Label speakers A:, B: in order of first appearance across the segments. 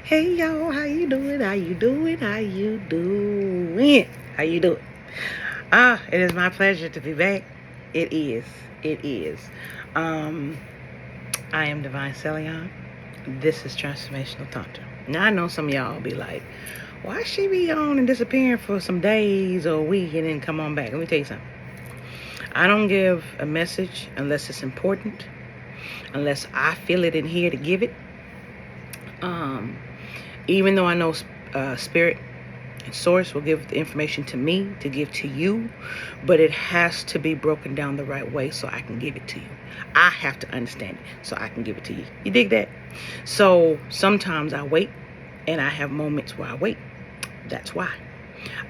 A: Hey y'all, how you doing? How you doing? How you doing? How you doing? It is my pleasure to be back. It is. It is. Um, I am Divine Celiane. This is Transformational Tantra. Now I know some of y'all be like, why she be on and disappearing for some days or a week and then come on back? Let me tell you something. I don't give a message unless it's important, unless I feel it in here to give it. Even though I know spirit and source will give the information to me to give to you, but it has to be broken down the right way so I can give it to you. I have to understand it so I can give it to you. You dig that? So sometimes I wait, and I have moments where I wait. That's why.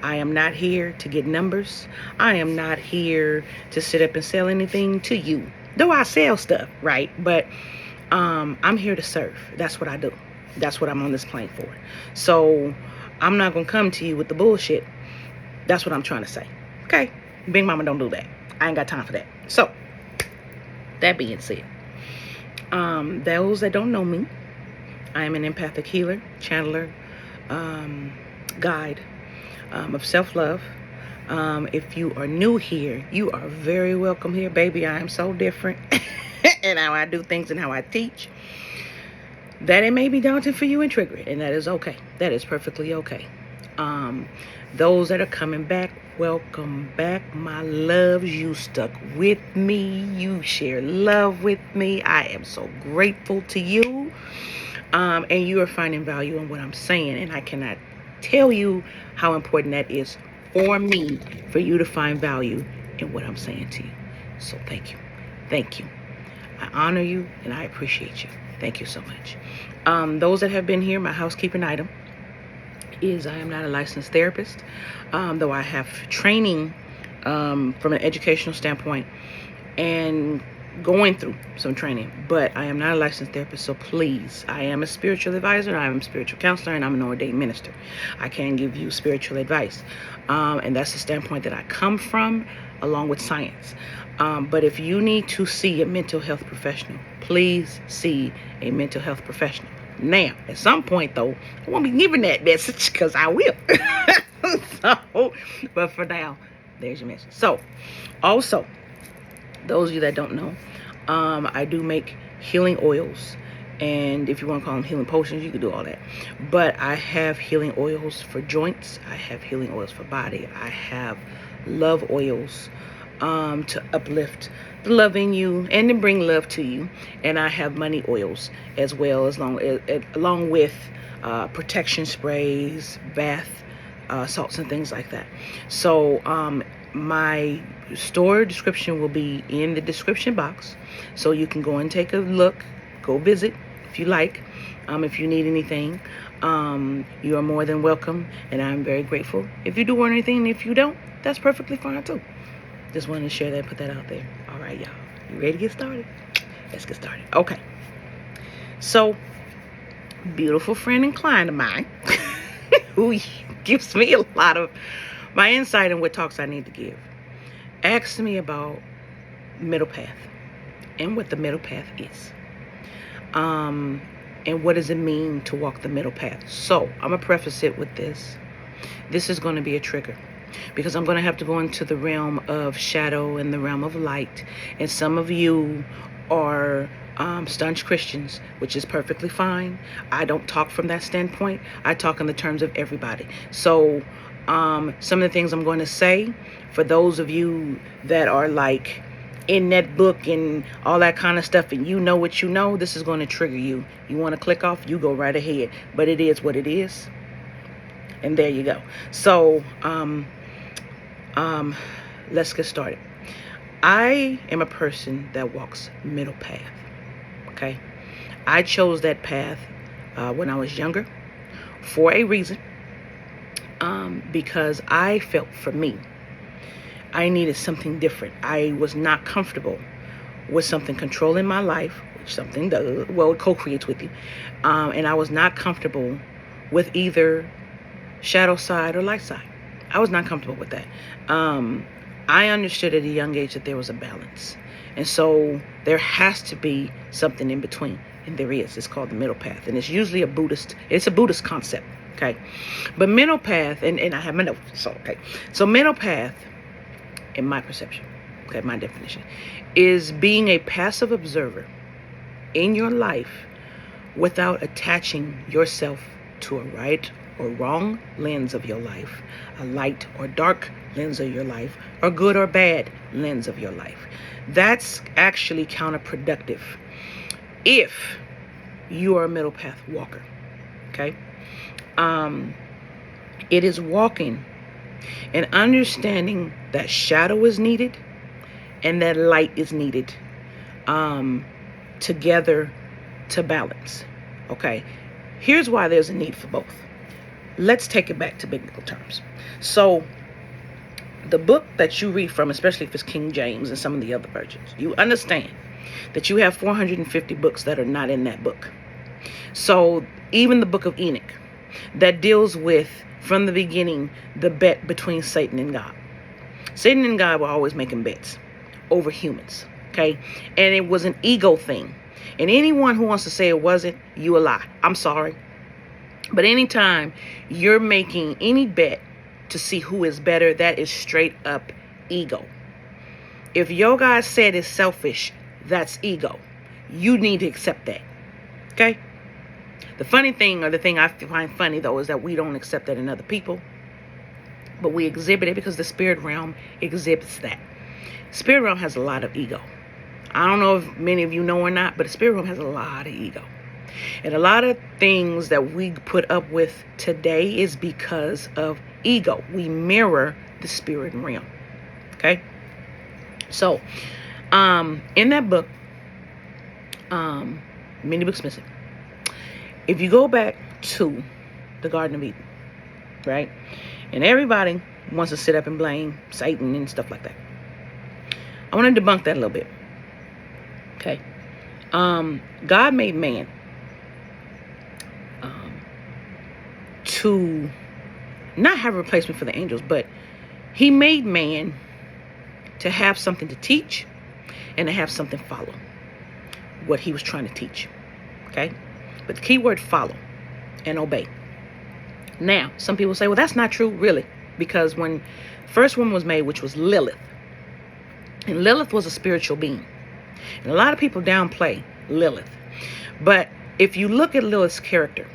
A: I am not here to get numbers. I am not here to sit up and sell anything to you. Though I sell stuff, right? But I'm here to serve. That's what I do. That's what I'm on this plane for. So I'm not going to come to you with the bullshit. That's what I'm trying to say. Okay? Big Mama, don't do that. I ain't got time for that. So, that being said, those that don't know me, I am an empathic healer, channeler, guide of self-love. If you are new here, you are very welcome here, baby. I am so different in how I do things and how I teach. That it may be daunting for you and trigger it, and that is okay. That is perfectly okay. Those that are coming back, welcome back. My loves, you stuck with me. You share love with me. I am so grateful to you. And you are finding value in what I'm saying, and I cannot tell you how important that is for me, for you to find value in what I'm saying to you. So thank you. Thank you. I honor you, and I appreciate you. Thank you so much. Those that have been here, my housekeeping item is I am not a licensed therapist, though I have training from an educational standpoint and going through some training, but I am not a licensed therapist. So please, I am a spiritual advisor, I am a spiritual counselor, and I'm an ordained minister. I can give you spiritual advice, and that's the standpoint that I come from, along with science. But if you need to see a mental health professional, please see a mental health professional. Now, at some point, though, I won't be giving that message because I will. But for now, there's your message. So, also, those of you that don't know, I do make healing oils. And if you want to call them healing potions, you can do all that. But I have healing oils for joints. I have healing oils for body. I have love oils to uplift the love in you and to bring love to you. And I have money oils as well, along with protection sprays, bath salts, and things like that. So my store description will be in the description box, so you can go and take a look, go visit if you like. If you need anything, you are more than welcome, and I'm very grateful. If you do want anything, and if you don't, that's perfectly fine too. Just wanted to share that, put that out there. All right, y'all. You ready to get started? Let's get started. Okay. So, beautiful friend and client of mine, who gives me a lot of my insight on what talks I need to give, asked me about middle path and what the middle path is. And what does it mean to walk the middle path? So, I'm going to preface it with this. This is going to be a trigger, because I'm going to have to go into the realm of shadow and the realm of light. And some of you are staunch Christians, which is perfectly fine. I don't talk from that standpoint. I talk in the terms of everybody. So some of the things I'm going to say, for those of you that are like in that book and all that kind of stuff, and you know what you know, this is going to trigger you. You want to click off, you go right ahead. But it is what it is. And there you go. So, let's get started. I am a person that walks middle path. Okay. I chose that path when I was younger for a reason. Because I felt, for me, I needed something different. I was not comfortable with something controlling my life, which something does, well, it co-creates with you. And I was not comfortable with either shadow side or light side. I was not comfortable with that. I understood at a young age that there was a balance. And so there has to be something in between. and there is. It's called the middle path, and it's usually a Buddhist concept, okay? But middle path, and I have my notes, so okay. So middle path, in my perception, okay, my definition, is being a passive observer in your life without attaching yourself to a right or wrong lens of your life, a light or dark lens of your life, or good or bad lens of your life. That's actually counterproductive if you are a middle path walker, okay? It is walking and understanding that shadow is needed and that light is needed together to balance, okay? Here's why there's a need for both. Let's take it back to biblical terms. So the book that you read from, especially if it's King James and some of the other versions, you understand that you have 450 books that are not in that book. So even the book of Enoch that deals with, from the beginning, the bet between Satan and God. Satan and God were always making bets over humans, okay? And it was an ego thing. And anyone who wants to say it wasn't, you a lie. I'm sorry. But anytime you're making any bet to see who is better, that is straight up ego. If your God said it's selfish, that's ego. You need to accept that. Okay? The funny thing, or the thing I find funny though, is that we don't accept that in other people. But we exhibit it because the spirit realm exhibits that. Spirit realm has a lot of ego. I don't know if many of you know or not, but the spirit realm has a lot of ego. And a lot of things that we put up with today is because of ego. We mirror the spirit realm. Okay? So, in that book, many books missing. If you go back to the Garden of Eden, right? And everybody wants to sit up and blame Satan and stuff like that. I want to debunk that a little bit. Okay? God made man to not have a replacement for the angels, but he made man to have something to teach and to have something follow what he was trying to teach. Okay? But the key word, follow and obey. Now, some people say, well, that's not true, really, because when the first woman was made, which was Lilith, and Lilith was a spiritual being. And a lot of people downplay Lilith. But if you look at Lilith's character,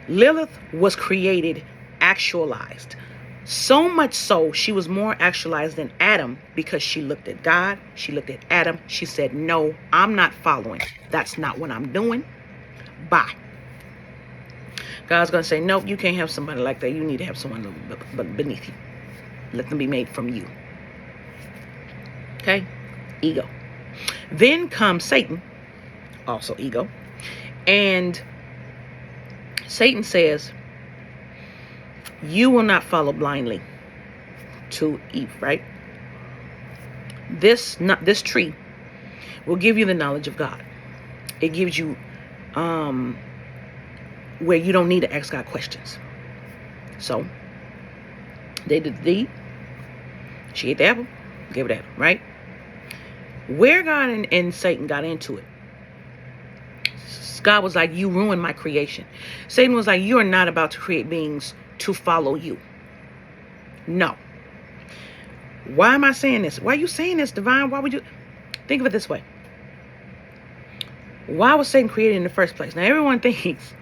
A: Lilith was created actualized. So much so, she was more actualized than Adam because she looked at God. She looked at Adam. She said, no, I'm not following. That's not what I'm doing. Bye. God's going to say, nope, you can't have somebody like that. You need to have someone beneath you. Let them be made from you. Okay? Ego. Then comes Satan, also ego. And Satan says, you will not follow blindly to Eve, right? This tree will give you the knowledge of God. It gives you where you don't need to ask God questions. So they did the deed. She ate the apple, gave it to Adam, right? Where God and Satan got into it, God was like, you ruined my creation. Satan was like, you are not about to create beings to follow you. No. Why am I saying this? Why are you saying this, Divine? Why would you? Think of it this way. Why was Satan created in the first place? Now, everyone thinks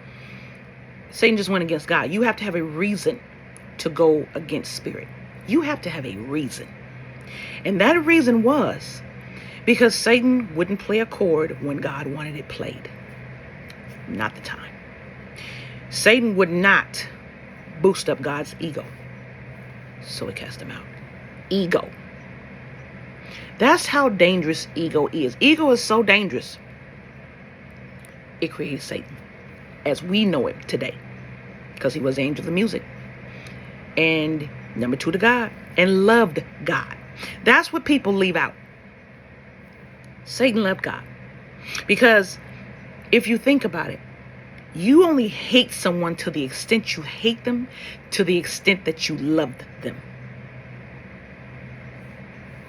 A: Satan just went against God. You have to have a reason to go against spirit. You have to have a reason. And that reason was because Satan wouldn't play a chord when God wanted it played. Not the time. Satan would not boost up God's ego. So he cast him out. Ego. That's how dangerous ego is. Ego is so dangerous. It created Satan as we know it today. Because he was the angel of the music. And number 2 to God. And loved God. That's what people leave out. Satan loved God. Because if you think about it, you only hate someone to the extent you hate them, to the extent that you loved them.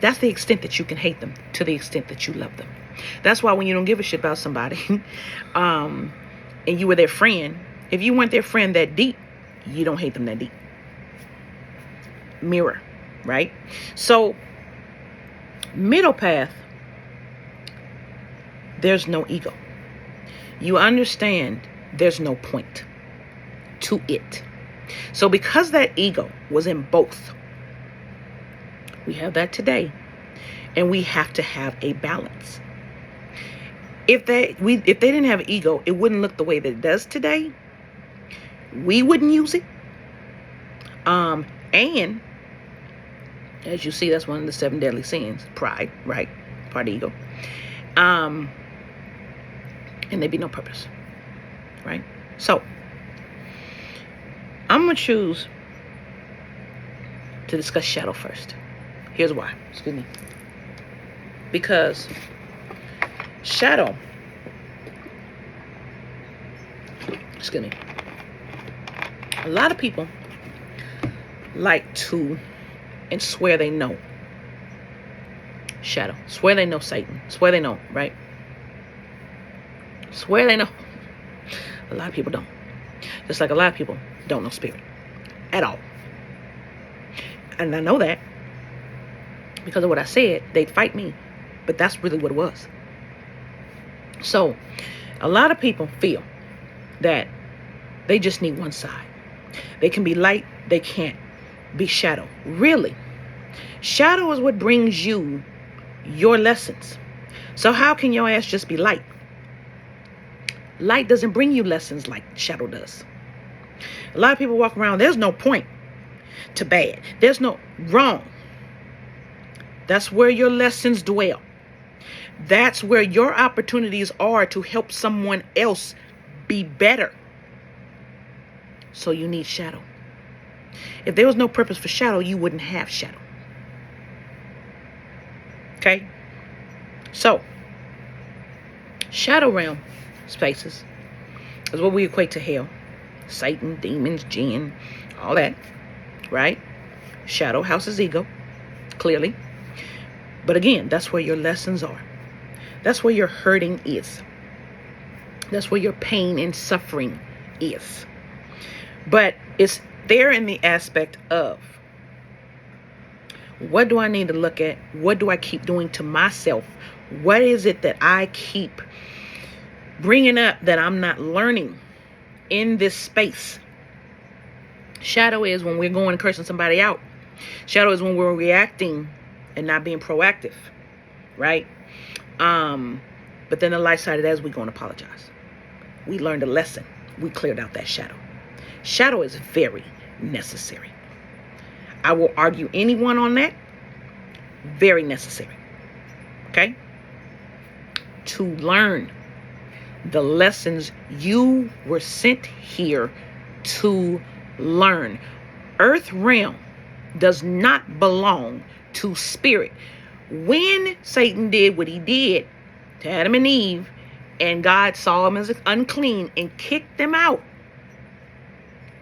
A: That's the extent that you can hate them, to the extent that you love them. That's why when you don't give a shit about somebody, and you were their friend, if you weren't their friend that deep, you don't hate them that deep. Mirror, right? So, middle path, there's no ego. You understand there's no point to it. So because that ego was in both, we have that today, and we have to have a balance. If they didn't have ego, it wouldn't look the way that it does today. We wouldn't use it. And as you see, that's one of the 7 deadly sins. Pride, right? Part of ego. And there'd be no purpose, right? So I'm gonna choose to discuss shadow first. Here's why. Excuse me. Because shadow, excuse me, a lot of people like to and swear they know shadow, swear they know Satan, swear they know, right? Swear they know. A lot of people don't. Just like a lot of people don't know spirit at all. And I know that because of what I said. They'd fight me, but that's really what it was. So a lot of people feel that they just need one side. They can be light, they can't be shadow. Really, shadow is what brings you your lessons. So how can your ass just be light? Light doesn't bring you lessons like shadow does. A lot of people walk around, there's no point to bad. There's no wrong. That's where your lessons dwell. That's where your opportunities are to help someone else be better. So you need shadow. If there was no purpose for shadow, you wouldn't have shadow. Okay? So, shadow realm spaces is what we equate to hell. Satan, demons, jinn, all that. Right? Shadow houses ego, clearly. But again, that's where your lessons are. That's where your hurting is. That's where your pain and suffering is. But it's there in the aspect of, what do I need to look at? What do I keep doing to myself? What is it that I keep bringing up that I'm not learning in this space? Shadow is when we're going and cursing somebody out. Shadow is when we're reacting and not being proactive, right? But then the light side of that is we're going to apologize. We learned a lesson. We cleared out that shadow. Shadow is very necessary. I will argue anyone on that. Very necessary. Okay? To learn the lessons you were sent here to learn. Earth realm does not belong to spirit. When Satan did what he did to Adam and Eve, and God saw them as unclean and kicked them out,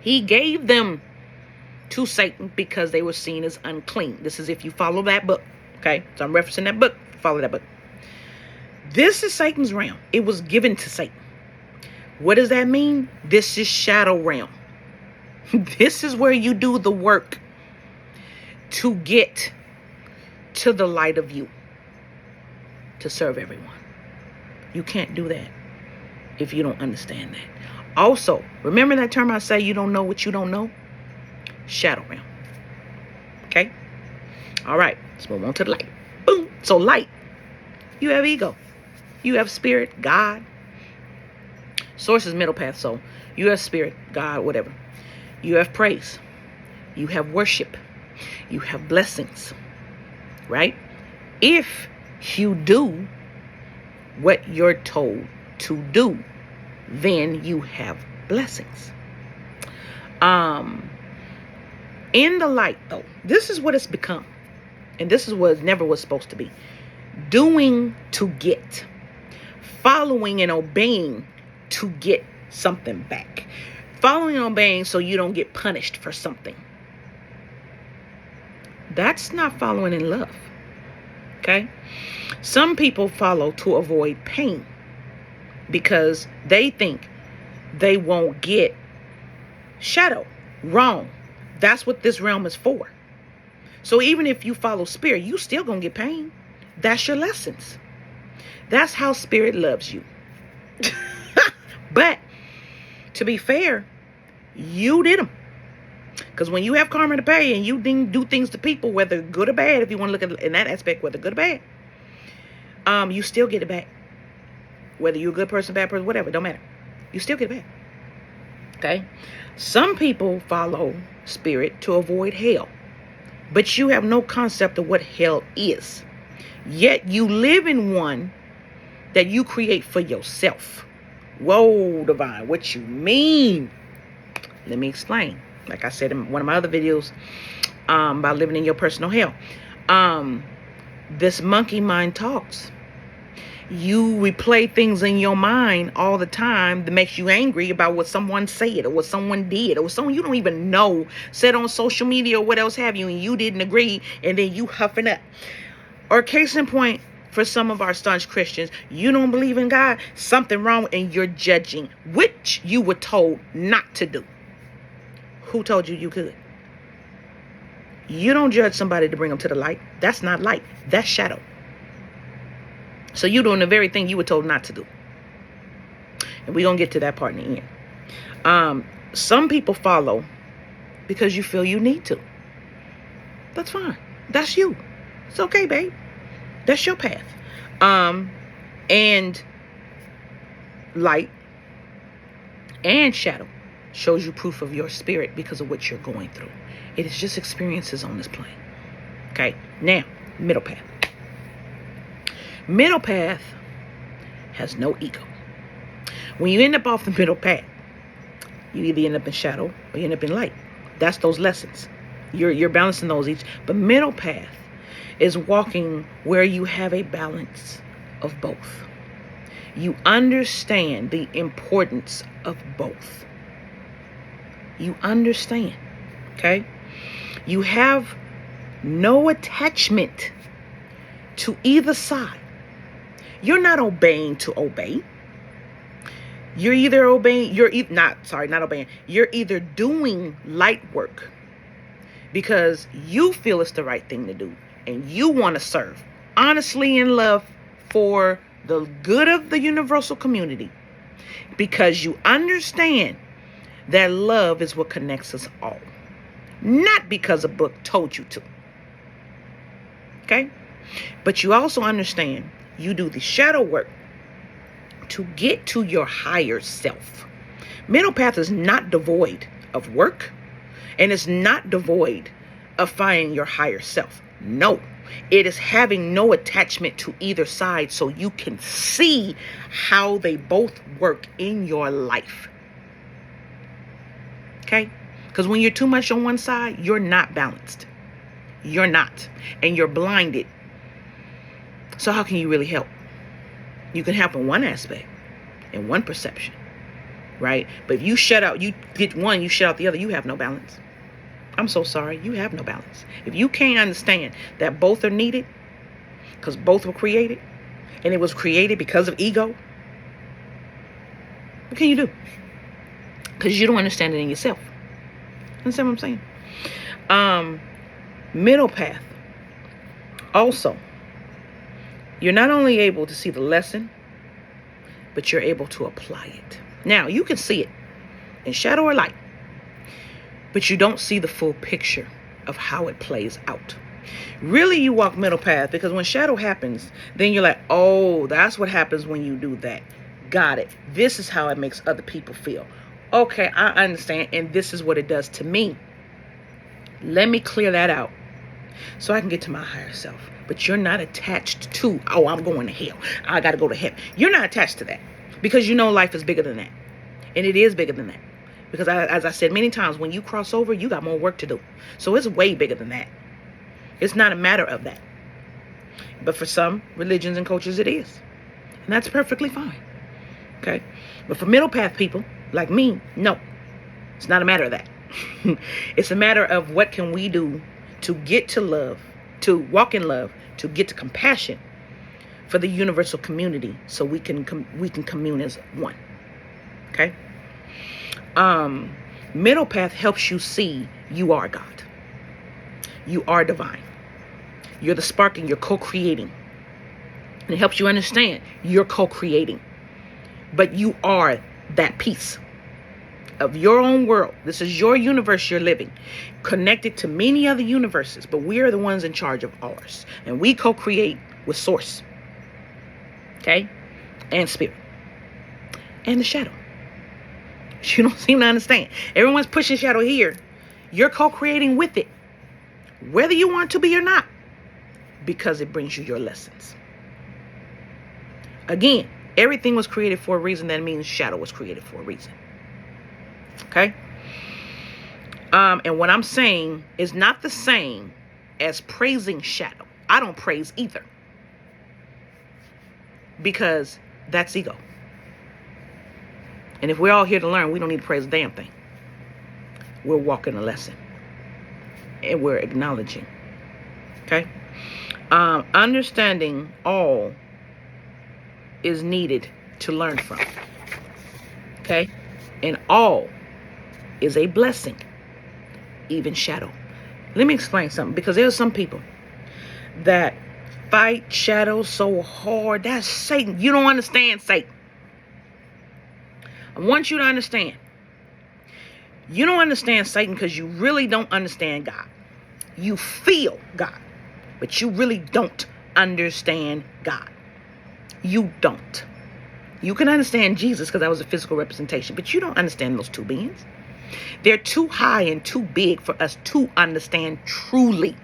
A: he gave them to Satan because they were seen as unclean. This is if you follow that book. Okay? So I'm referencing that book. Follow that book. This is Satan's realm. It was given to Satan. What does that mean? This is shadow realm. This is where you do the work to get to the light of you, to serve everyone. You can't do that if you don't understand that. Also, remember that term I say, you don't know what you don't know? Shadow realm. Okay? All right. Let's move on to the light. Boom. So light, you have ego. You have spirit, God. Source is middle path. So you have spirit, God, whatever. You have praise. You have worship. You have blessings. Right? If you do what you're told to do, then you have blessings. In the light, though, this is what it's become. And this is what it never was supposed to be. Doing to get. Following and obeying to get something back. Following and obeying so you don't get punished for something. That's not following in love. Okay? Some people follow to avoid pain because they think they won't get shadow. Wrong. That's what this realm is for. So even if you follow spirit, you still gonna get pain. That's your lessons. That's how spirit loves you. But to be fair, you did them. Because when you have karma to pay and you do things to people, whether good or bad, if you want to look at it in that aspect, whether good or bad, you still get it back. Whether you're a good person, bad person, whatever, don't matter. You still get it back. Okay? Some people follow spirit to avoid hell. But you have no concept of what hell is. Yet you live in one that you create for yourself. Whoa, Divine, what you mean? Let me explain. Like I said in one of my other videos about living in your personal hell. This monkey mind talks. You replay things in your mind all the time that makes you angry about what someone said or what someone did or someone you don't even know said on social media or what else have you, and you didn't agree, and then you huffing up. Or case in point, for some of our staunch Christians, you don't believe in God, something wrong, and you're judging, which you were told not to do. Who told you you could? You don't judge somebody to bring them to the light. That's not light. That's shadow. So you're doing the very thing you were told not to do. And we're going to get to that part in the end. Some people follow because you feel you need to. That's fine. That's you. It's okay, babe. That's your path. And light and shadow shows you proof of your spirit because of what you're going through. It is just experiences on this plane. Okay. Now, middle path. Middle path has no ego. When you end up off the middle path, you either end up in shadow or you end up in light. That's those lessons. You're balancing those each. But middle path is walking where you have a balance of both. You understand the importance of both. You understand. Okay? You have no attachment to either side. You're not obeying to obey. You're either obeying, not obeying. You're either doing light work because you feel it's the right thing to do and you want to serve honestly in love for the good of the universal community because you understand that love is what connects us all, not because a book told you to. Okay? But you also understand you do the shadow work to get to your higher self. Middle path is not devoid of work, and it's not devoid of finding your higher self. No, it is having no attachment to either side so you can see how they both work in your life. Okay? Because when you're too much on one side, you're not balanced. You're not. And you're blinded. So how can you really help? You can help in one aspect, in one perception, right? But if you shut out, you get one, you shut out the other, you have no balance. I'm so sorry, you have no balance. If you can't understand that both are needed, because both were created, and it was created because of ego, what can you do? Because you don't understand it in yourself. Understand what I'm saying? Middle path. Also, you're not only able to see the lesson, but you're able to apply it. Now, you can see it in shadow or light, but you don't see the full picture of how it plays out. Really, you walk middle path because when shadow happens, then you're like, oh, that's what happens when you do that. Got it. This is how it makes other people feel. Okay, I understand, and this is what it does to me. Let me clear that out so I can get to my higher self. But you're not attached to, oh, I'm going to hell, I got to go to heaven. You're not attached to that because you know life is bigger than that. And it is bigger than that. Because as I said many times, when you cross over, you got more work to do. So it's way bigger than that. It's not a matter of that. But for some religions and cultures, it is. And that's perfectly fine. Okay? But for middle path people like me, no. It's not a matter of that. It's a matter of what can we do to get to love, to walk in love, to get to compassion for the universal community, so we can commune as one. Okay. Middle path helps you see you are God. You are divine. You're the spark and you're co-creating. And it helps you understand you're co-creating. But you are that piece of your own world. This is your universe you're living, connected to many other universes, but we are the ones in charge of ours. And we co-create with source. Okay? And spirit. And the shadow. You don't seem to understand. Everyone's pushing shadow here. You're co-creating with it, whether you want to be or not, because it brings you your lessons. Again, everything was created for a reason. That means shadow was created for a reason. Okay? And what I'm saying is not the same as praising shadow. I don't praise either, because that's ego. And if we're all here to learn, we don't need to praise a damn thing. We're walking a lesson. And we're acknowledging. Okay? Understanding all is needed to learn from. Okay? And all is a blessing. Even shadow. Let me explain something. Because there's some people that fight shadow so hard. That's Satan. You don't understand Satan. I want you to understand. You don't understand Satan because you really don't understand God. You feel God, but you really don't understand God. You don't. You can understand Jesus because that was a physical representation, but you don't understand those two beings. They're too high and too big for us to understand truly.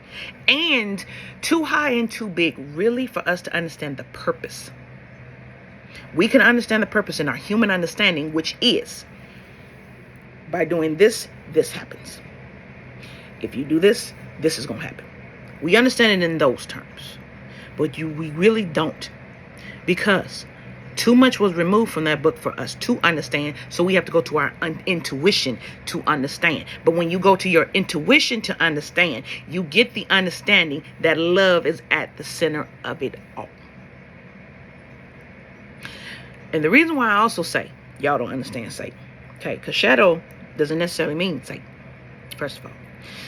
A: And too high and too big really for us to understand the purpose. We can understand the purpose in our human understanding, which is by doing this, this happens. If you do this, this is going to happen. We understand it in those terms, but we really don't, because too much was removed from that book for us to understand. So we have to go to our intuition to understand. But when you go to your intuition to understand, you get the understanding that love is at the center of it all. And the reason why I also say y'all don't understand Satan, okay, because shadow doesn't necessarily mean Satan, first of all.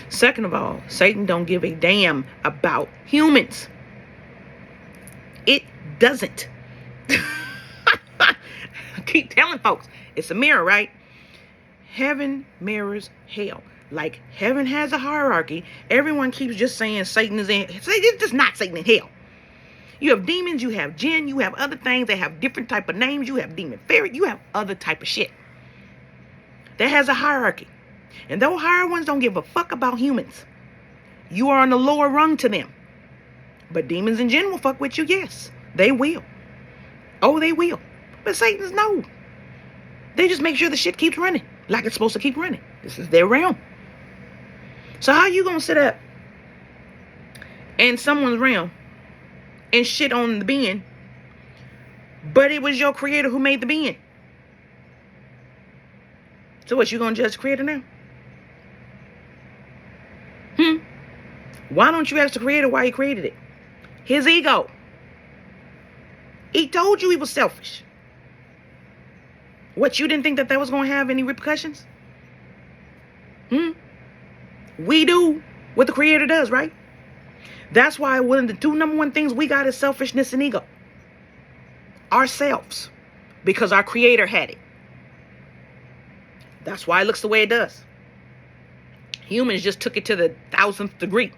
A: Second of all, Satan don't give a damn about humans. It doesn't. I keep telling folks, it's a mirror, right? Heaven mirrors hell. Like heaven has a hierarchy. Everyone keeps just saying Satan is in. It's just not Satan in hell. You have demons, you have jinn, you have other things that have different type of names. You have demon fairy, you have other type of shit. That has a hierarchy. And those higher ones don't give a fuck about humans. You are on the lower rung to them. But demons and jinn will fuck with you, yes. They will. Oh, they will. But Satan's no. They just make sure the shit keeps running like it's supposed to keep running. This is their realm. So how you gonna sit up in someone's realm and shit on the being, but it was your creator who made the being? So what, you gonna judge the creator now? Why don't you ask the creator why he created it? His ego. He told you he was selfish. What, you didn't think that was going to have any repercussions? We do what the creator does, right? That's why one of the two number one things we got is selfishness and ego. Ourselves. Because our creator had it. That's why it looks the way it does. Humans just took it to the 1000th degree.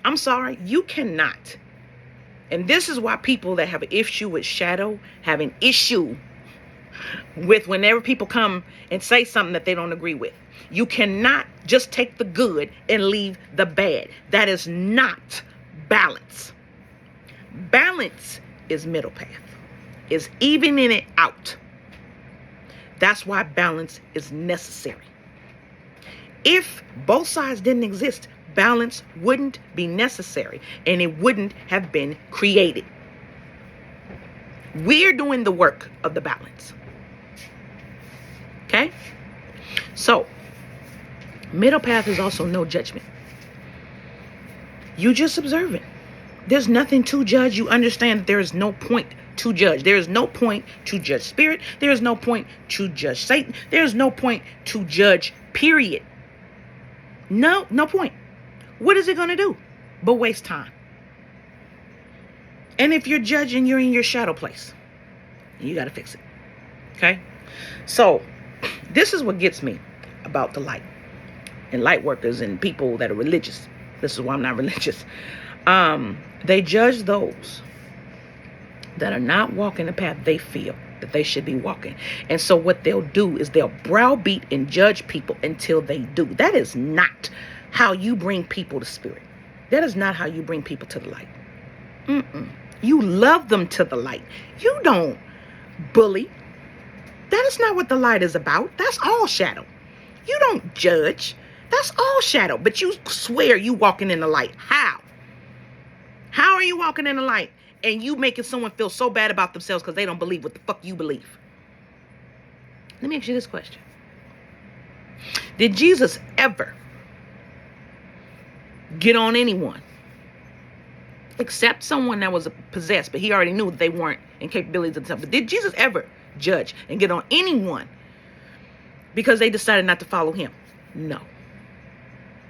A: I'm sorry, you cannot. And this is why people that have an issue with shadow have an issue with whenever people come and say something that they don't agree with. You cannot just take the good and leave the bad. That is not balance. Balance is middle path. Is evening it out. That's why balance is necessary. If both sides didn't exist, balance wouldn't be necessary and it wouldn't have been created. We're doing the work of the balance. Okay? So, middle path is also no judgment. You just observing. There's nothing to judge. You understand that there is no point to judge. There is no point to judge spirit. There is no point to judge Satan. There is no point to judge, period. No point. What is it going to do but waste time? And if you're judging, you're in your shadow place. And you got to fix it. Okay? So, this is what gets me about the light. And light workers and people that are religious. This is why I'm not religious. They judge those that are not walking the path they feel that they should be walking. And so what they'll do is they'll browbeat and judge people until they do. That is not how you bring people to spirit. That is not how you bring people to the light. You love them to the light. You don't bully. That is not what the light is about. That's all shadow. You don't judge. That's all shadow. But you swear you walking in the light. How? How are you walking in the light and you making someone feel so bad about themselves because they don't believe what the fuck you believe? Let me ask you this question. Did Jesus ever get on anyone except someone that was possessed, but he already knew that they weren't in capabilities of themselves? But did Jesus ever judge and get on anyone because they decided not to follow him? No,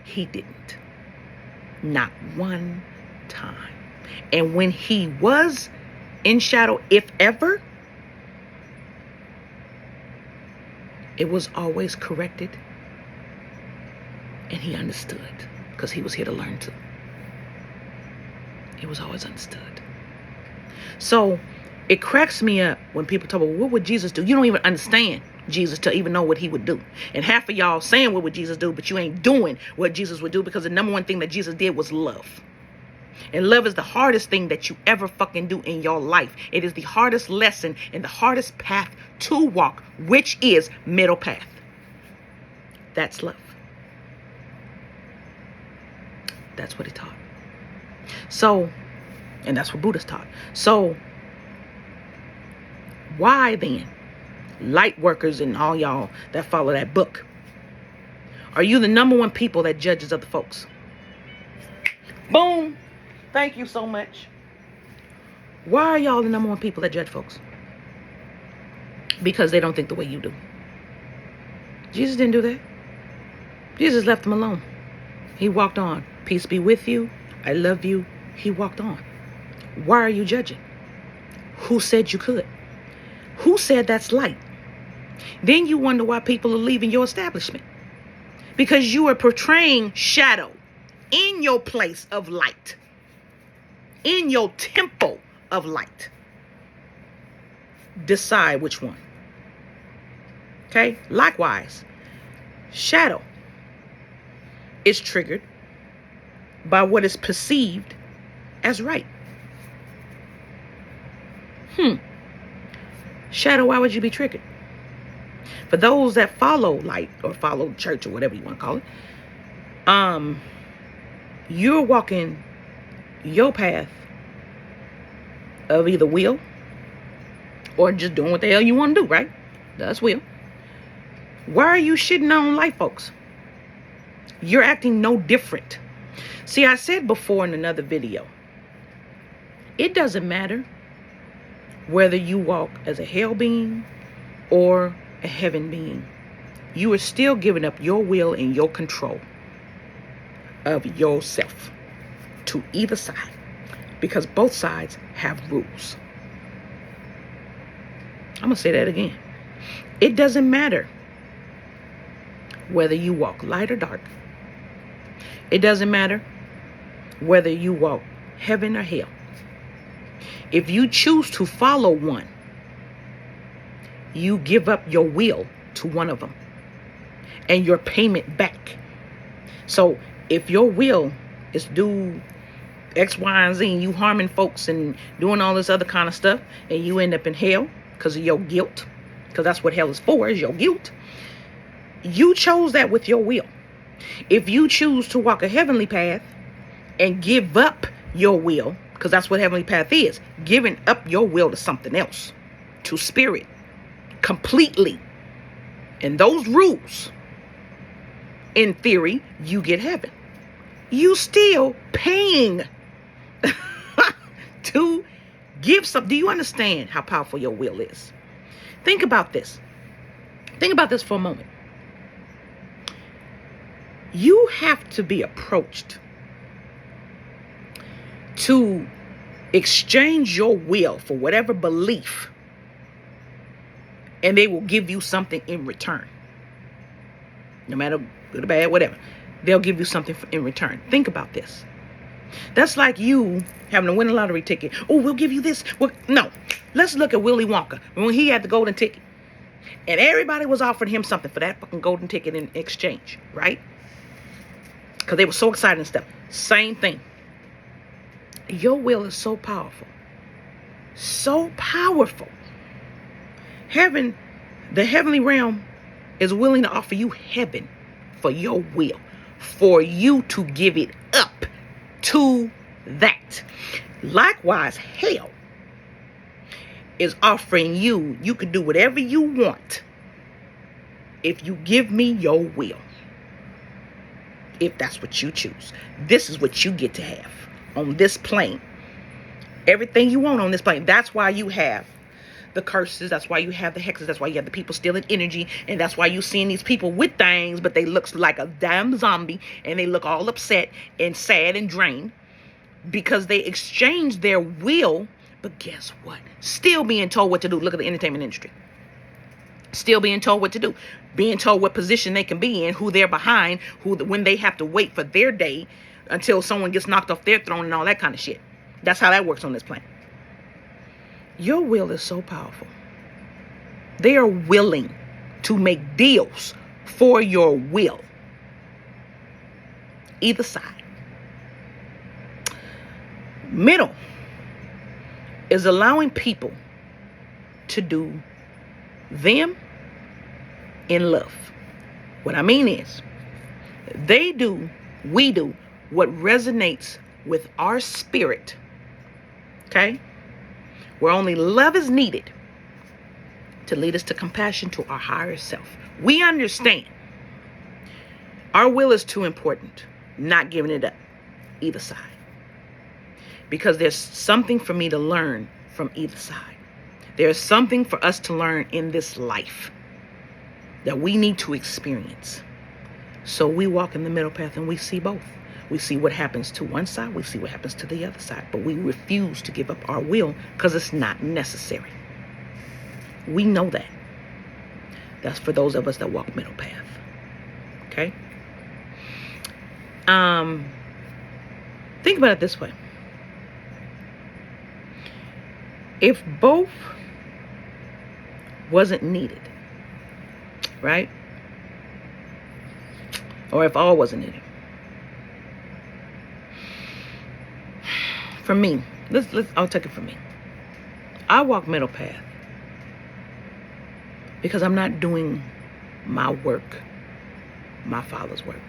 A: he didn't. Not one time. And when he was in shadow, if ever, it was always corrected. And he understood because he was here to learn too. It was always understood. So it cracks me up when people talk about, what would Jesus do? You don't even understand Jesus to even know what he would do. And half of y'all saying what would Jesus do, but you ain't doing what Jesus would do, because the number one thing that Jesus did was love. And love is the hardest thing that you ever fucking do in your life. It is the hardest lesson and the hardest path to walk, which is middle path. That's love. That's what he taught. So, and that's what Buddhists taught. So, why then, light workers and all y'all that follow that book, are you the number one people that judges other folks? Boom. Thank you so much. Why are y'all the number one people that judge folks? Because they don't think the way you do. Jesus didn't do that. Jesus left them alone. He walked on. Peace be with you. I love you. He walked on. Why are you judging? Who said you could? Who said that's light? Then you wonder why people are leaving your establishment. Because you are portraying shadow in your place of light. In your temple of light. Decide which one. Okay? Likewise, shadow is triggered by what is perceived as right. Shadow, why would you be triggered? For those that follow light or follow church or whatever you want to call it, you're walking your path of either will or just doing what the hell you want to do, right? That's will. Why are you shitting on light folks? You're acting no different. See, I said before in another video, it doesn't matter whether you walk as a hell being or a heaven being. You are still giving up your will and your control of yourself to either side, because both sides have rules. I'm going to say that again. It doesn't matter whether you walk light or dark. It doesn't matter whether you walk heaven or hell. If you choose to follow one, you give up your will to one of them and your payment back. So if your will is to do X, Y, and Z, and you harming folks and doing all this other kind of stuff, and you end up in hell because of your guilt, because that's what hell is for, is your guilt. You chose that with your will. If you choose to walk a heavenly path and give up your will, because that's what heavenly path is, giving up your will to something else, to spirit, completely. And those rules, in theory, you get heaven. You still paying give some. Do you understand how powerful your will is? Think about this. Think about this for a moment. You have to be approached to exchange your will for whatever belief, and they will give you something in return. No matter good or bad, whatever. They'll give you something in return. Think about this. That's like you having to win a lottery ticket. Oh, we'll give you this. Well, no. Let's look at Willy Wonka when he had the golden ticket. And everybody was offering him something for that fucking golden ticket in exchange, right? Because they were so excited and stuff. Same thing. Your will is so powerful. So powerful. The heavenly realm is willing to offer you heaven for your will. For you to give it up to that. Likewise, hell is offering you can do whatever you want if you give me your will. If that's what you choose. This is what you get to have on this plane. Everything you want on this plane. That's why you have the curses. That's why you have the hexes. That's why you have the people stealing energy. And that's why you're seeing these people with things, but they look like a damn zombie. And they look all upset and sad and drained. Because they exchanged their will. But guess what? Still being told what to do. Look at the entertainment industry. Still being told what to do. Being told what position they can be in. Who they're behind. When they have to wait for their day. Until someone gets knocked off their throne and all that kind of shit. That's how that works on this planet. Your will is so powerful. They are willing to make deals for your will. Either side. Middle is allowing people to do them in love. What I mean is, we do what resonates with our spirit. Okay? Where only love is needed to lead us to compassion to our higher self. We understand our will is too important, not giving it up, either side. Because there's something for me to learn from either side. There's something for us to learn in this life that we need to experience. So we walk in the middle path and we see both. We see what happens to one side. We see what happens to the other side. But we refuse to give up our will because it's not necessary. We know that. That's for those of us that walk middle path. Okay? Think about it this way. If both wasn't needed, right? Or if all wasn't needed. For me, I'll take it for me. I walk middle path because I'm not doing my work, my Father's work.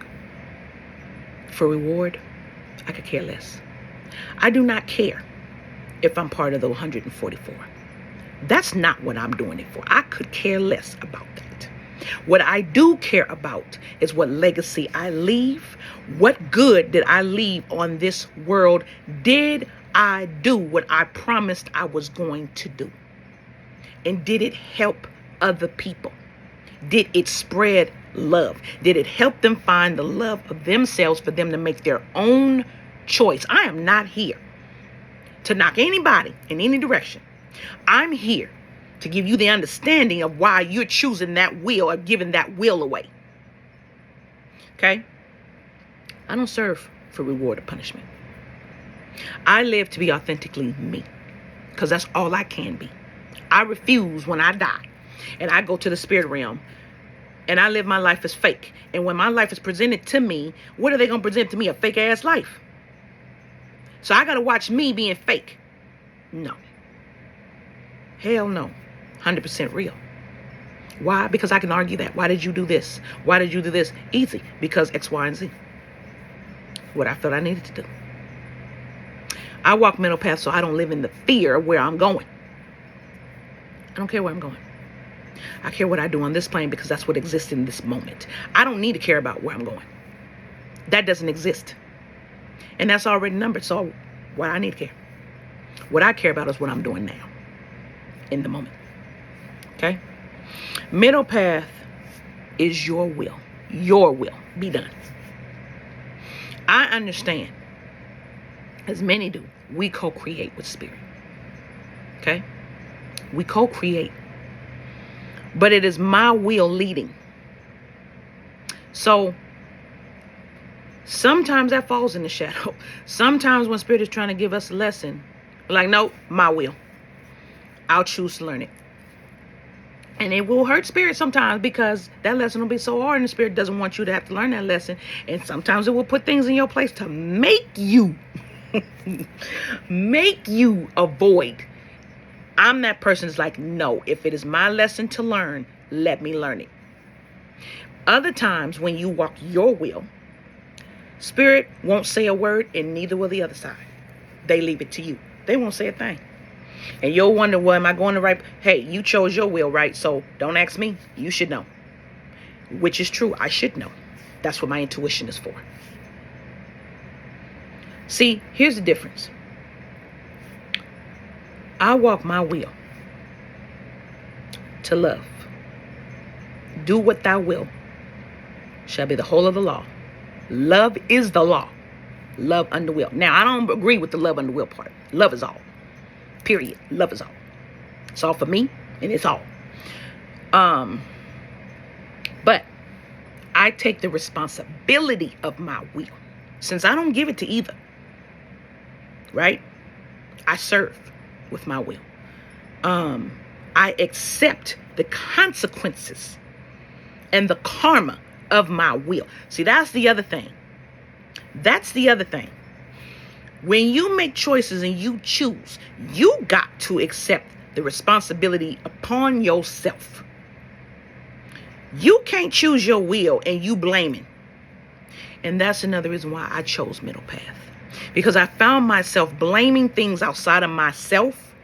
A: For reward, I could care less. I do not care if I'm part of the 144. That's not what I'm doing it for. I could care less about that. What I do care about is what legacy I leave. What good did I leave on this world? Did I do what I promised I was going to do? And did it help other people? Did it spread love? Did it help them find the love of themselves for them to make their own choice? I am not here to knock anybody in any direction. I'm here to give you the understanding of why you're choosing that will or giving that will away. Okay? I don't serve for reward or punishment. I live to be authentically me because that's all I can be. I refuse when I die and I go to the spirit realm and I live my life as fake. And when my life is presented to me, what are they going to present to me? A fake ass life. So I got to watch me being fake. No. Hell no. 100% real. Why? Because I can argue that. Why did you do this? Why did you do this? Easy. Because X, Y, and Z. What I felt I needed to do. I walk middle path so I don't live in the fear of where I'm going. I don't care where I'm going. I care what I do on this plane because that's what exists in this moment. I don't need to care about where I'm going. That doesn't exist. And that's already numbered. So why I need to care? What I care about is what I'm doing now, in the moment. Okay? Middle path is your will. Your will. Be done. I understand, as many do, we co-create with spirit. Okay? We co-create. But it is my will leading. So sometimes that falls in the shadow. Sometimes when spirit is trying to give us a lesson, we're like, no, my will. I'll choose to learn it. And it will hurt spirit sometimes because that lesson will be so hard and the spirit doesn't want you to have to learn that lesson. And sometimes it will put things in your place to make you avoid. I'm that person that's like, no, if it is my lesson to learn, let me learn it. Other times when you walk your will, spirit won't say a word and neither will the other side. They leave it to you. They won't say a thing. And you'll wonder, well, am I going the right? Hey, you chose your will, right? So don't ask me. You should know. Which is true. I should know. That's what my intuition is for. See, here's the difference. I walk my will to love. Do what thou wilt shall be the whole of the law. Love is the law. Love under will. Now, I don't agree with the love under will part. Love is all. Period. Love is all. It's all for me, and it's all. But I take the responsibility of my will. Since I don't give it to either. Right? I serve with my will. I accept the consequences and the karma of my will. See, that's the other thing. That's the other thing. When you make choices and you choose, you got to accept the responsibility upon yourself. You can't choose your will and you blaming. And that's another reason why I chose middle path. Because I found myself blaming things outside of myself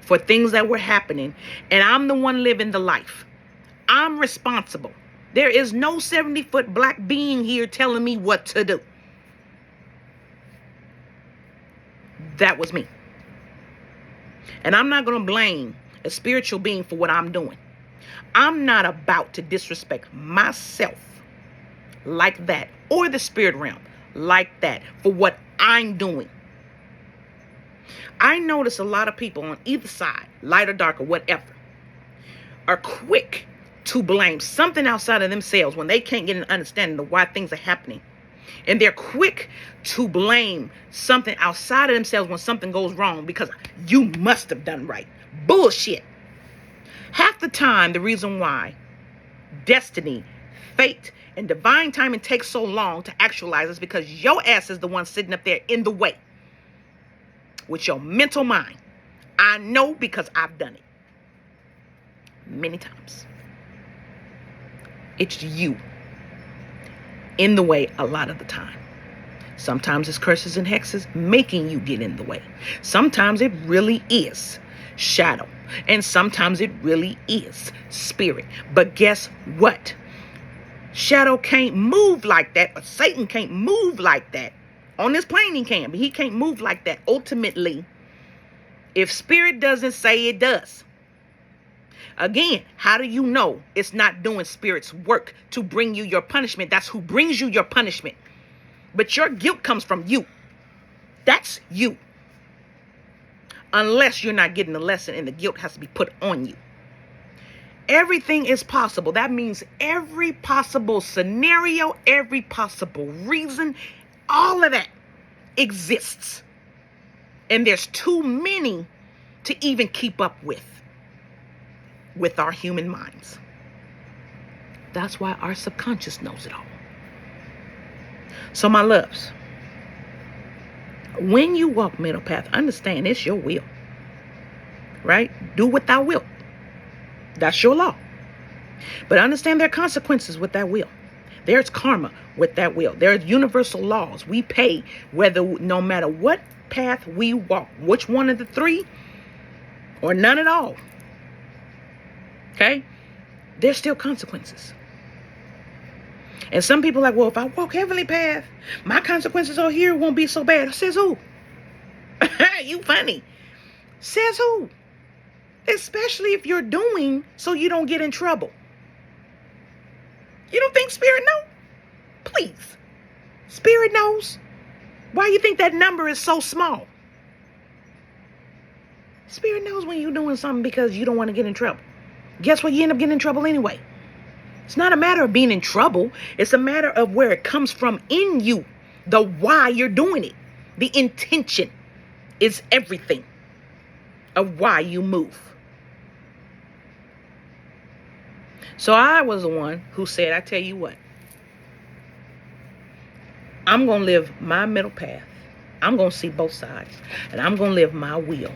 A: for things that were happening. And I'm the one living the life. I'm responsible. There is no 70-foot black being here telling me what to do. That was me. And I'm not going to blame a spiritual being for what I'm doing. I'm not about to disrespect myself like that, or the spirit realm like that, for what I'm doing. I notice a lot of people on either side, light or dark or whatever, are quick to blame something outside of themselves when they can't get an understanding of why things are happening. And they're quick to blame something outside of themselves when something goes wrong because you must have done right. Bullshit. Half the time, the reason why destiny, fate, and divine timing takes so long to actualize is because your ass is the one sitting up there in the way with your mental mind. I know because I've done it many times. It's you in the way a lot of the time. Sometimes it's curses and hexes making you get in the way. Sometimes it really is shadow. And sometimes it really is spirit. But guess what? Shadow can't move like that, or Satan can't move like that. On this plane he can, but he can't move like that. Ultimately, if spirit doesn't say it does. Again, how do you know it's not doing spirit's work to bring you your punishment? That's who brings you your punishment. But your guilt comes from you. That's you. Unless you're not getting the lesson and the guilt has to be put on you. Everything is possible. That means every possible scenario, every possible reason, all of that exists. And there's too many to even keep up with our human minds. That's why our subconscious knows it all. So my loves, when you walk middle path, understand it's your will. Right? Do what thou wilt. That's your law. But understand there are consequences with that will. There's karma with that will. There's universal laws. We pay no matter what path we walk, which one of the three or none at all. Okay? There's still consequences. And some people are like, well, if I walk heavenly path, my consequences over here won't be so bad. Says who? You funny. Says who? Especially if you're doing so you don't get in trouble. You don't think Spirit knows? Please. Spirit knows. Why you think that number is so small? Spirit knows when you're doing something because you don't want to get in trouble. Guess what? You end up getting in trouble anyway. It's not a matter of being in trouble. It's a matter of where it comes from in you. The why you're doing it. The intention is everything of why you move. So I was the one who said, I tell you what, I'm going to live my middle path. I'm going to see both sides. And I'm going to live my will.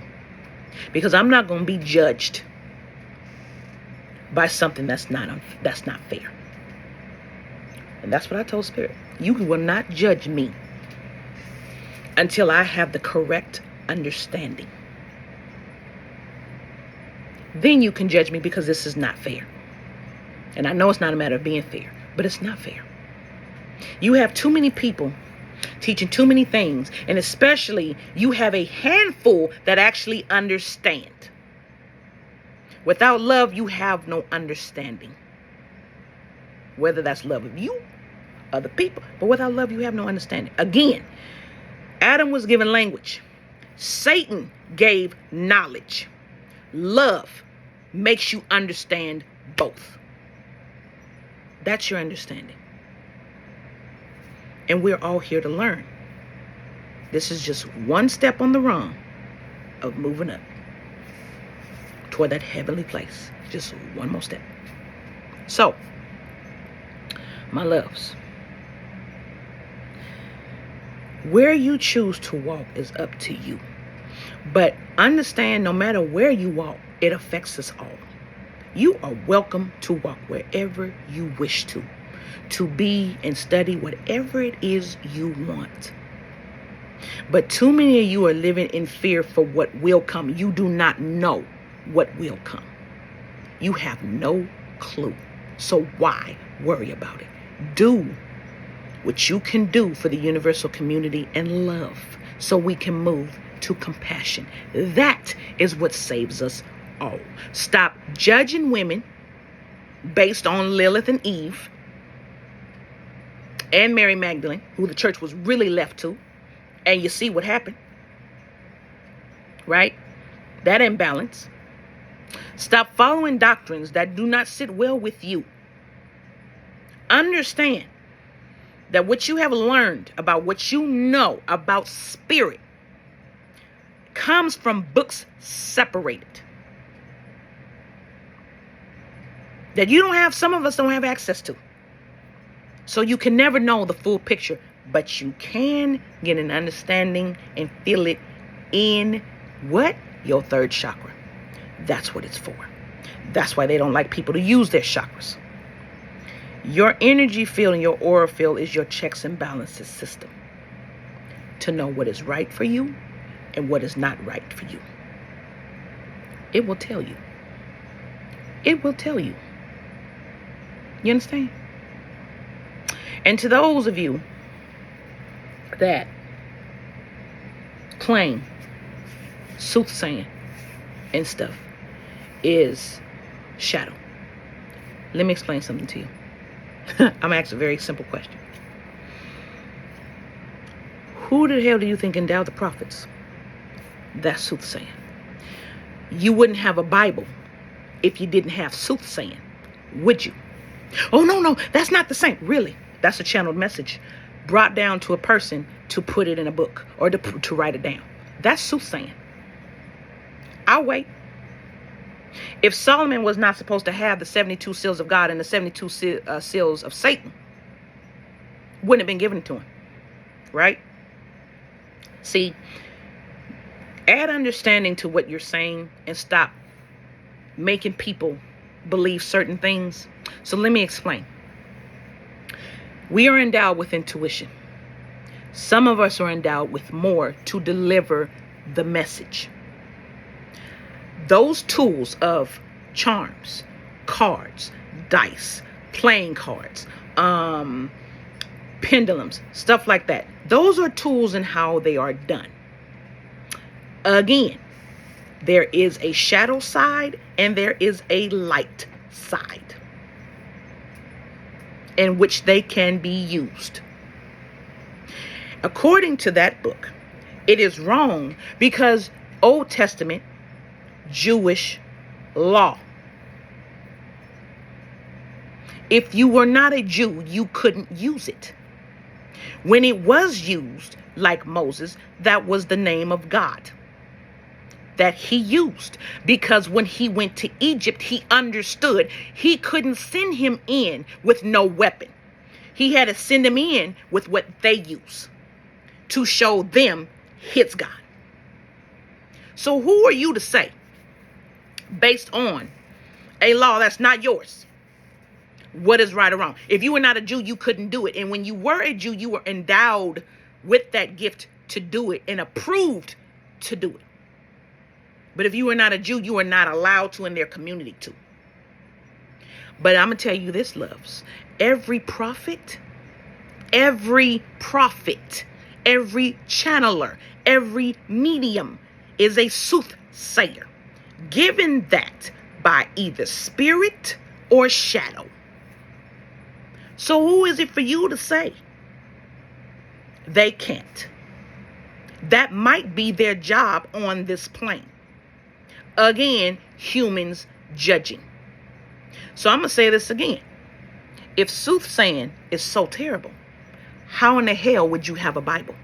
A: Because I'm not going to be judged by something that's not fair. And that's what I told Spirit. You will not judge me until I have the correct understanding. Then you can judge me because this is not fair. And I know it's not a matter of being fair, but it's not fair. You have too many people teaching too many things, and especially you have a handful that actually understand. Without love, you have no understanding. Whether that's love of you, other people, but without love, you have no understanding. Again, Adam was given language. Satan gave knowledge. Love makes you understand both. That's your understanding. And we're all here to learn. This is just one step on the run of moving up toward that heavenly place. Just one more step. So, my loves, where you choose to walk is up to you. But understand, no matter where you walk, it affects us all. You are welcome to walk wherever you wish to be and study whatever it is you want. But too many of you are living in fear for what will come. You do not know what will come. You have no clue. So why worry about it? Do what you can do for the universal community and love so we can move to compassion. That is what saves us all. Stop judging women based on Lilith and Eve and Mary Magdalene, who the church was really left to. And you see what happened. Right? That imbalance. Stop following doctrines that do not sit well with you. Understand that what you have learned about what you know about spirit comes from books separated. That you don't have, some of us don't have access to. So you can never know the full picture, but you can get an understanding and feel it in what? Your third chakra. That's what it's for. That's why they don't like people to use their chakras. Your energy field and your aura field is your checks and balances system to know what is right for you and what is not right for you. It will tell you. It will tell you. You understand? And to those of you that claim soothsaying and stuff is shadow, let me explain something to you. I'm asking a very simple question. Who the hell do you think endowed the prophets? That's soothsaying. You wouldn't have a Bible if you didn't have soothsaying, would you? Oh, no, that's not the same. Really? That's a channeled message brought down to a person to put it in a book or to write it down. That's soothsaying. I'll wait. If Solomon was not supposed to have the 72 seals of God and the 72 seals of Satan, wouldn't have been given to him. Right? See, add understanding to what you're saying and stop making people believe certain things. So let me explain. We are endowed with intuition. Some of us are endowed with more to deliver the message. Those tools of charms, cards, dice, playing cards, pendulums, stuff like that. Those are tools in how they are done. Again, There is a shadow side and there is a light side in which they can be used. According to that book, it is wrong because Old Testament Jewish law. If you were not a Jew, you couldn't use it. When it was used, like Moses, that was the name of God that he used. Because when he went to Egypt, he understood he couldn't send him in with no weapon. He had to send him in with what they use to show them his God. So who are you to say, based on a law that's not yours, what is right or wrong? If you were not a Jew, you couldn't do it. And when you were a Jew, you were endowed with that gift to do it and approved to do it. But if you were not a Jew, you were not allowed to in their community to. But I'm going to tell you this, loves. Every prophet, every channeler, every medium is a soothsayer, given that by either spirit or shadow. So who is it for you to say they can't? That might be their job on this plane. Again, humans judging. So I'm going to say this again. If soothsaying is so terrible, how in the hell would you have a Bible?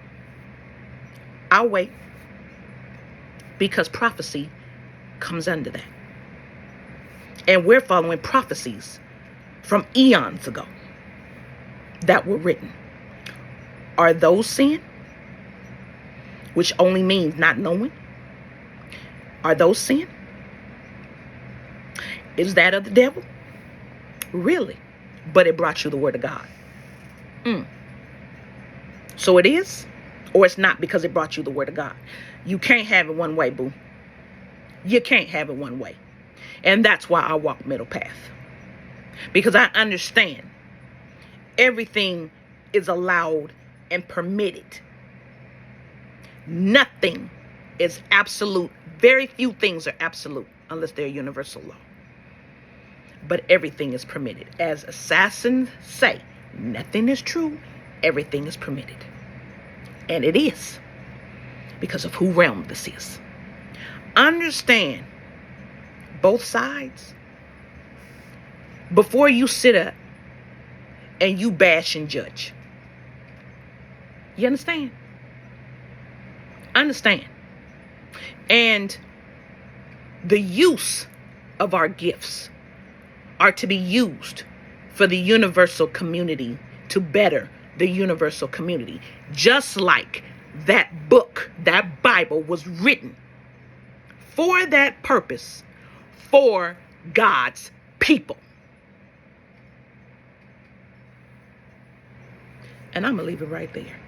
A: I'll wait. Because prophecy comes under that. And we're following prophecies from eons ago that were written. Are those sin? Which only means not knowing. Are those sin? Is that of the devil? Really? But it brought you the word of God. So it is, or it's not because it brought you the word of God. You can't have it one way, boo. You can't have it one way. And that's why I walk middle path. Because I understand everything is allowed and permitted. Nothing is absolute. Very few things are absolute unless they're universal law. But everything is permitted. As assassins say, nothing is true. Everything is permitted. And it is. Because of who realm this is. Understand both sides before you sit up and you bash and judge. You understand? Understand. And the use of our gifts are to be used for the universal community, to better the universal community. Just like that book, that Bible was written for that purpose, for God's people. And I'm going to leave it right there.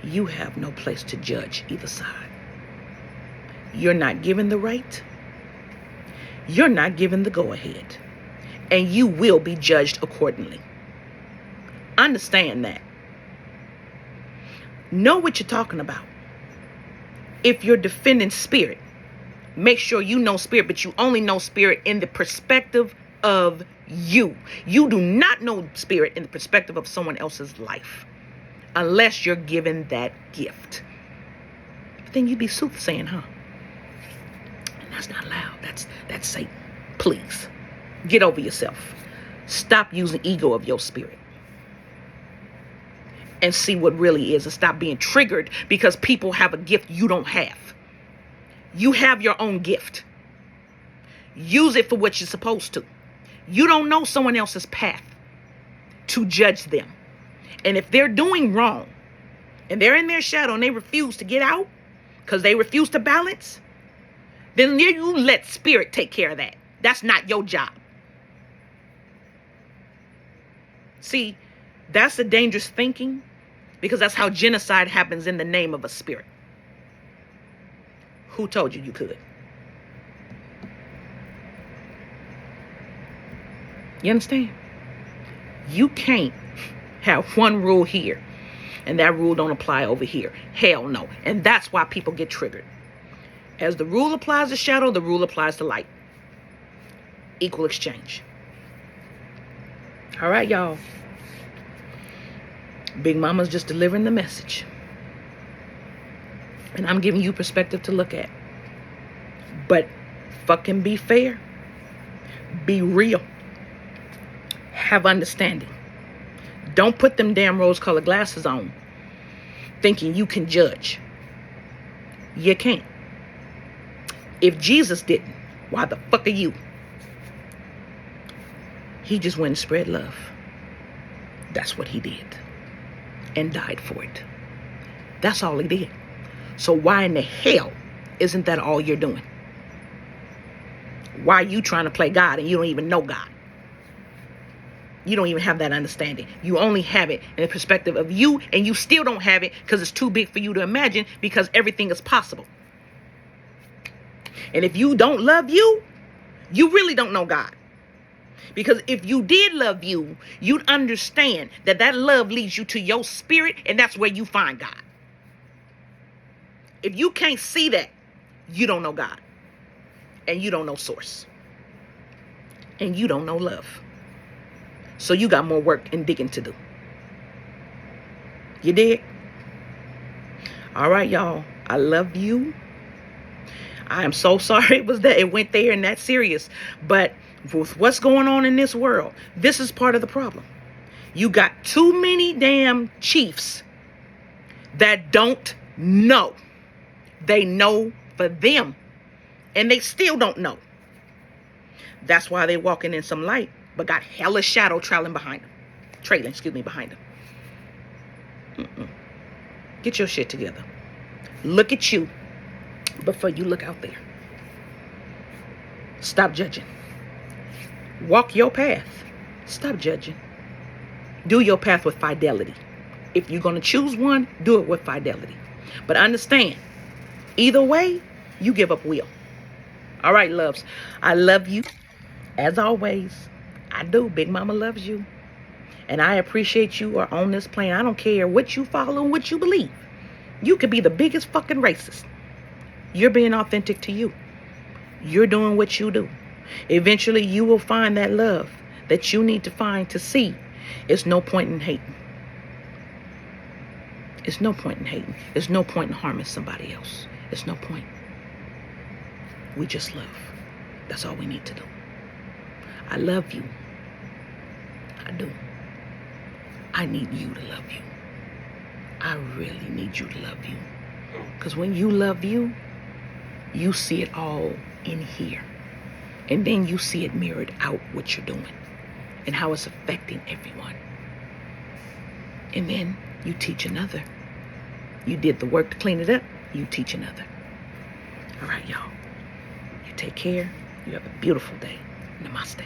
A: You have no place to judge either side. You're not given the right. You're not given the go-ahead. And you will be judged accordingly. Understand that. Know what you're talking about. If you're defending spirit, make sure you know spirit, but you only know spirit in the perspective of you. You do not know spirit in the perspective of someone else's life. Unless you're given that gift. But then you'd be soothsaying, huh? And that's not allowed. That's Satan. Please. Get over yourself. Stop using ego of your spirit. And see what really is. And stop being triggered because people have a gift you don't have. You have your own gift. Use it for what you're supposed to. You don't know someone else's path to judge them. And if they're doing wrong and they're in their shadow and they refuse to get out because they refuse to balance, then you let spirit take care of that. That's not your job. See, that's a dangerous thinking because that's how genocide happens in the name of a spirit. Who told you you could? You understand? You can't have one rule here and that rule don't apply over here. Hell no. And that's why people get triggered. As the rule applies to shadow, the rule applies to light. Equal exchange. All right, y'all. Big Mama's just delivering the message. And I'm giving you perspective to look at. But fucking be fair. Be real. Have understanding. Don't put them damn rose-colored glasses on thinking you can judge. You can't. If Jesus didn't, why the fuck are you? He just went and spread love. That's what he did. And died for it. That's all he did. So why in the hell isn't that all you're doing? Why are you trying to play God and you don't even know God? You don't even have that understanding. You only have it in the perspective of you, and you still don't have it because it's too big for you to imagine, because everything is possible. And if you don't love you, you really don't know God. Because if you did love you, you'd understand that that love leads you to your spirit, and that's where you find God. If you can't see that, you don't know God. And you don't know source. And you don't know love. So you got more work and digging to do. You dig? All right, y'all. I love you. I am so sorry it went there and that serious. But with what's going on in this world, this is part of the problem. You got too many damn chiefs that don't know. They know for them. And they still don't know. That's why they're walking in some light, but got hella shadow trailing behind them. Get your shit together. Look at you before you look out there. Stop judging. Walk your path. Stop judging. Do your path with fidelity. If you're going to choose one, do it with fidelity. But understand, either way, you give up will. All right, loves. I love you. As always, I do. Big Mama loves you. And I appreciate you are on this plane. I don't care what you follow and what you believe. You could be the biggest fucking racist. You're being authentic to you. You're doing what you do. Eventually, you will find that love that you need to find to see. It's no point in hating. It's no point in hating. There's no point in harming somebody else. It's no point. We just love. That's all we need to do. I love you. I do. I need you to love you. I really need you to love you. Because when you love you, you see it all in here. And then you see it mirrored out what you're doing and how it's affecting everyone. And then you teach another. You did the work to clean it up. You teach another. All right, y'all. You take care. You have a beautiful day. Namaste.